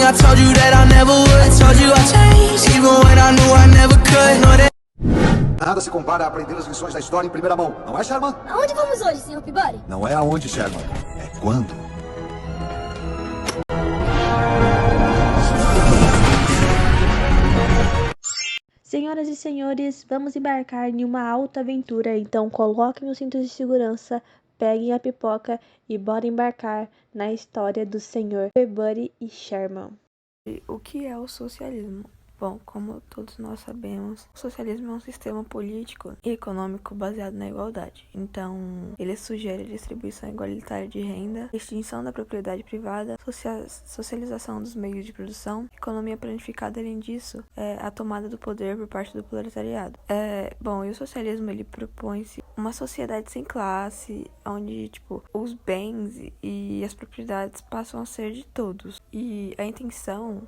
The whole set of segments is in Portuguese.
I told you that I never would. I told you I changed, even when I knew I never could. Know that. Nada se compara a aprender as lições da história em primeira mão, não é, Sherman? Aonde vamos hoje, Sr. Peabody? Não é aonde, Sherman, é quando. Senhoras e senhores, vamos embarcar em uma alta aventura, então coloquem os cintos de segurança, peguem a pipoca e bora embarcar na história do Sr. Peabody e Sherman. O que é o socialismo? Bom, como todos nós sabemos, o socialismo é um sistema político e econômico baseado na igualdade. Então, ele sugere a distribuição igualitária de renda, extinção da propriedade privada, socialização dos meios de produção, economia planificada, além disso, a tomada do poder por parte do proletariado. Bom, e o socialismo, ele propõe-se uma sociedade sem classe, onde, os bens e as propriedades passam a ser de todos. E a intenção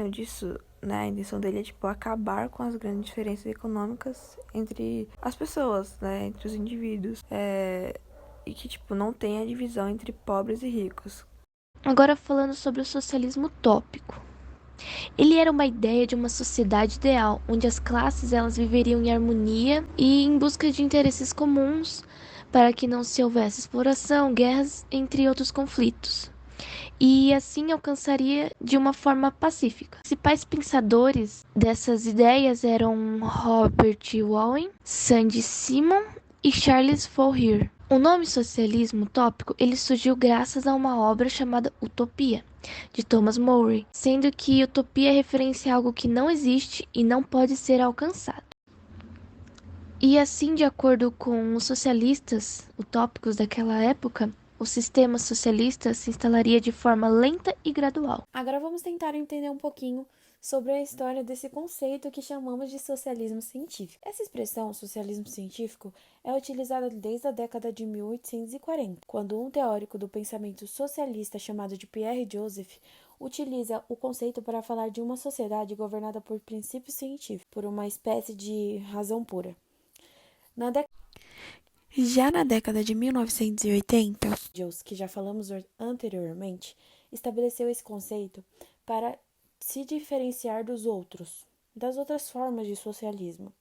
disso, a intenção dele é, acabar com as grandes diferenças econômicas entre as pessoas, entre os indivíduos, e que, não tenha divisão entre pobres e ricos. Agora falando sobre o socialismo utópico. Ele era uma ideia de uma sociedade ideal, onde as classes elas viveriam em harmonia e em busca de interesses comuns para que não se houvesse exploração, guerras, entre outros conflitos. E assim alcançaria de uma forma pacífica. Os principais pensadores dessas ideias eram Robert Owen, Sandy Simon e Charles Fourier. O nome socialismo utópico ele surgiu graças a uma obra chamada Utopia, de Thomas More, sendo que utopia é referência a algo que não existe e não pode ser alcançado. E assim, de acordo com os socialistas utópicos daquela época, o sistema socialista se instalaria de forma lenta e gradual. Agora vamos tentar entender um pouquinho sobre a história desse conceito que chamamos de socialismo científico. Essa expressão, socialismo científico, é utilizada desde a década de 1840, quando um teórico do pensamento socialista chamado de Pierre Joseph utiliza o conceito para falar de uma sociedade governada por princípios científicos, por uma espécie de razão pura. Já na década de 1980, que já falamos anteriormente, estabeleceu esse conceito para se diferenciar das outras formas de socialismo.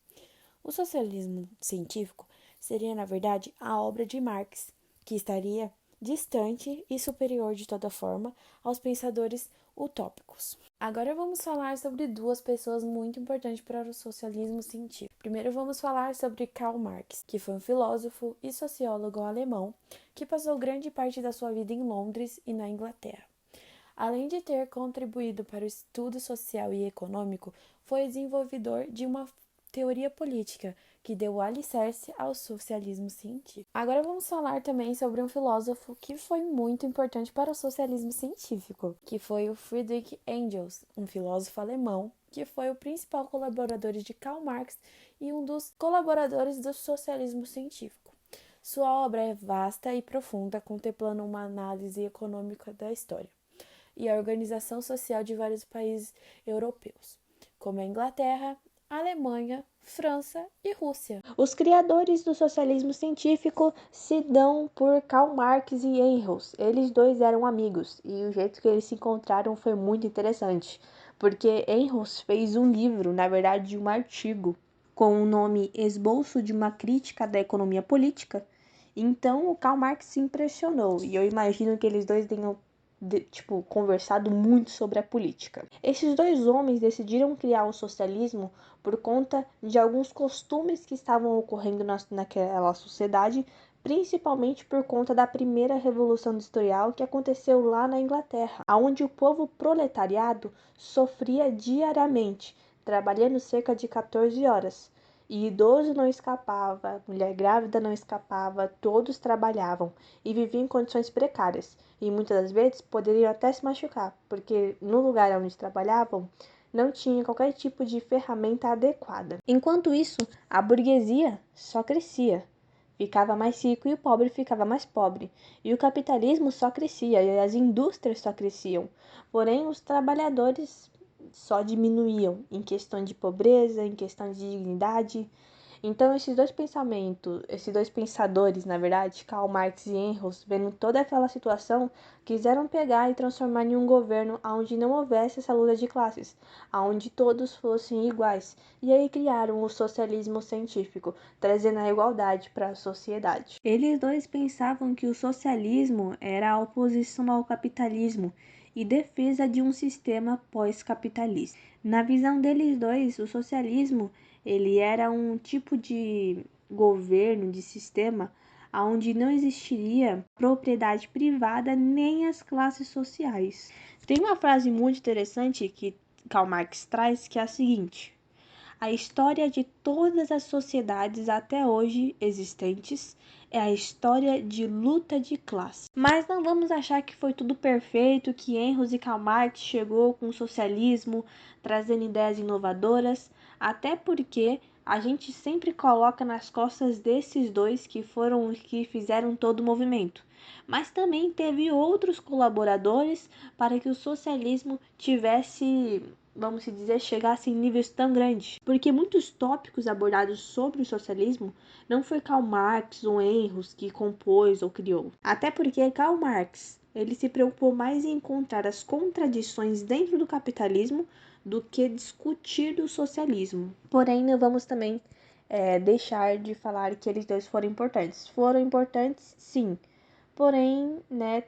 O socialismo científico seria, na verdade, a obra de Marx, que estaria distante e superior de toda forma aos pensadores utópicos. Agora vamos falar sobre duas pessoas muito importantes para o socialismo científico. Primeiro vamos falar sobre Karl Marx, que foi um filósofo e sociólogo alemão que passou grande parte da sua vida em Londres e na Inglaterra. Além de ter contribuído para o estudo social e econômico, foi desenvolvedor de uma teoria política que deu o alicerce ao socialismo científico. Agora vamos falar também sobre um filósofo que foi muito importante para o socialismo científico, que foi o Friedrich Engels, um filósofo alemão que foi o principal colaborador de Karl Marx e um dos colaboradores do socialismo científico. Sua obra é vasta e profunda, contemplando uma análise econômica da história e a organização social de vários países europeus, como a Inglaterra, Alemanha, França e Rússia. Os criadores do socialismo científico se dão por Karl Marx e Engels. Eles dois eram amigos e o jeito que eles se encontraram foi muito interessante, porque Engels fez um livro, na verdade um artigo, com o nome Esboço de uma Crítica da Economia Política. Então o Karl Marx se impressionou e eu imagino que eles dois tenham conversado muito sobre a política. Esses dois homens decidiram criar o socialismo por conta de alguns costumes que estavam ocorrendo naquela sociedade, principalmente por conta da primeira revolução industrial que aconteceu lá na Inglaterra, onde o povo proletariado sofria diariamente, trabalhando cerca de 14 horas. E idoso não escapava, mulher grávida não escapava, todos trabalhavam e viviam em condições precárias. E muitas das vezes poderiam até se machucar, porque no lugar onde trabalhavam não tinha qualquer tipo de ferramenta adequada. Enquanto isso, a burguesia só crescia, ficava mais rico e o pobre ficava mais pobre. E o capitalismo só crescia e as indústrias só cresciam. Porém, os trabalhadores só diminuíam em questão de pobreza, em questão de dignidade. Então, esses dois pensadores, na verdade, Karl Marx e Engels, vendo toda aquela situação, quiseram pegar e transformar em um governo onde não houvesse essa luta de classes, onde todos fossem iguais. E aí criaram o socialismo científico, trazendo a igualdade para a sociedade. Eles dois pensavam que o socialismo era a oposição ao capitalismo e defesa de um sistema pós-capitalista. Na visão deles dois, o socialismo ele era um tipo de governo, de sistema, onde não existiria propriedade privada nem as classes sociais. Tem uma frase muito interessante que Karl Marx traz, que é a seguinte: a história de todas as sociedades até hoje existentes é a história de luta de classe. Mas não vamos achar que foi tudo perfeito, que Engels e Karl Marx chegou com o socialismo, trazendo ideias inovadoras, até porque a gente sempre coloca nas costas desses dois que foram os que fizeram todo o movimento. Mas também teve outros colaboradores para que o socialismo tivesse, vamos dizer, chegasse em níveis tão grandes. Porque muitos tópicos abordados sobre o socialismo não foi Karl Marx ou Engels que compôs ou criou. Até porque Karl Marx, ele se preocupou mais em encontrar as contradições dentro do capitalismo do que discutir do socialismo. Porém, não vamos também deixar de falar que eles dois foram importantes. Foram importantes, sim. Porém,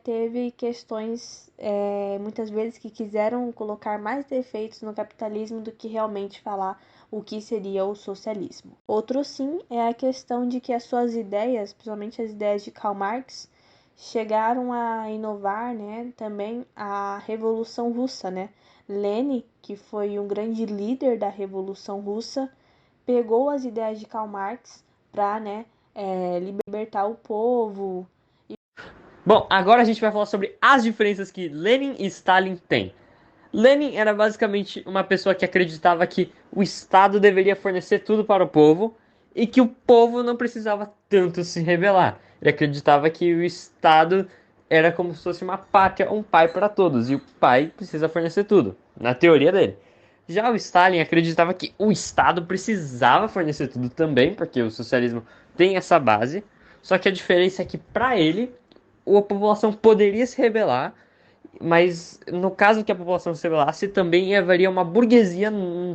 teve questões muitas vezes que quiseram colocar mais defeitos no capitalismo do que realmente falar o que seria o socialismo. Outro sim é a questão de que as suas ideias, principalmente as ideias de Karl Marx, chegaram a inovar também a Revolução Russa. Lenin, que foi um grande líder da Revolução Russa, pegou as ideias de Karl Marx para libertar o povo. Bom, agora a gente vai falar sobre as diferenças que Lenin e Stalin têm. Lenin era basicamente uma pessoa que acreditava que o Estado deveria fornecer tudo para o povo e que o povo não precisava tanto se rebelar. Ele acreditava que o Estado era como se fosse uma pátria, um pai para todos, e o pai precisa fornecer tudo, na teoria dele. Já o Stalin acreditava que o Estado precisava fornecer tudo também, porque o socialismo tem essa base, só que a diferença é que para ele a população poderia se rebelar, mas no caso que a população se rebelasse, também haveria uma burguesia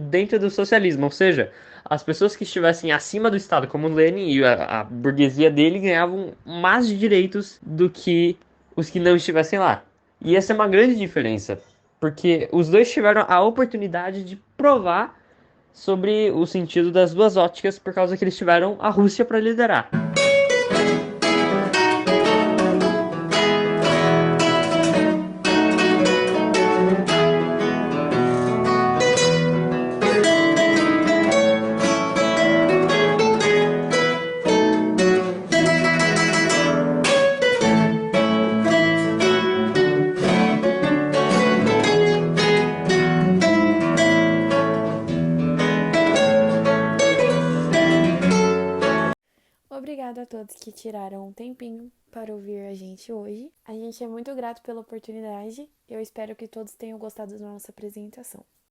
dentro do socialismo, ou seja, as pessoas que estivessem acima do Estado, como Lenin e a burguesia dele, ganhavam mais direitos do que os que não estivessem lá. E essa é uma grande diferença, porque os dois tiveram a oportunidade de provar sobre o sentido das duas óticas, por causa que eles tiveram a Rússia para liderar. Obrigada a todos que tiraram um tempinho para ouvir a gente hoje. A gente é muito grato pela oportunidade. Eu espero que todos tenham gostado da nossa apresentação.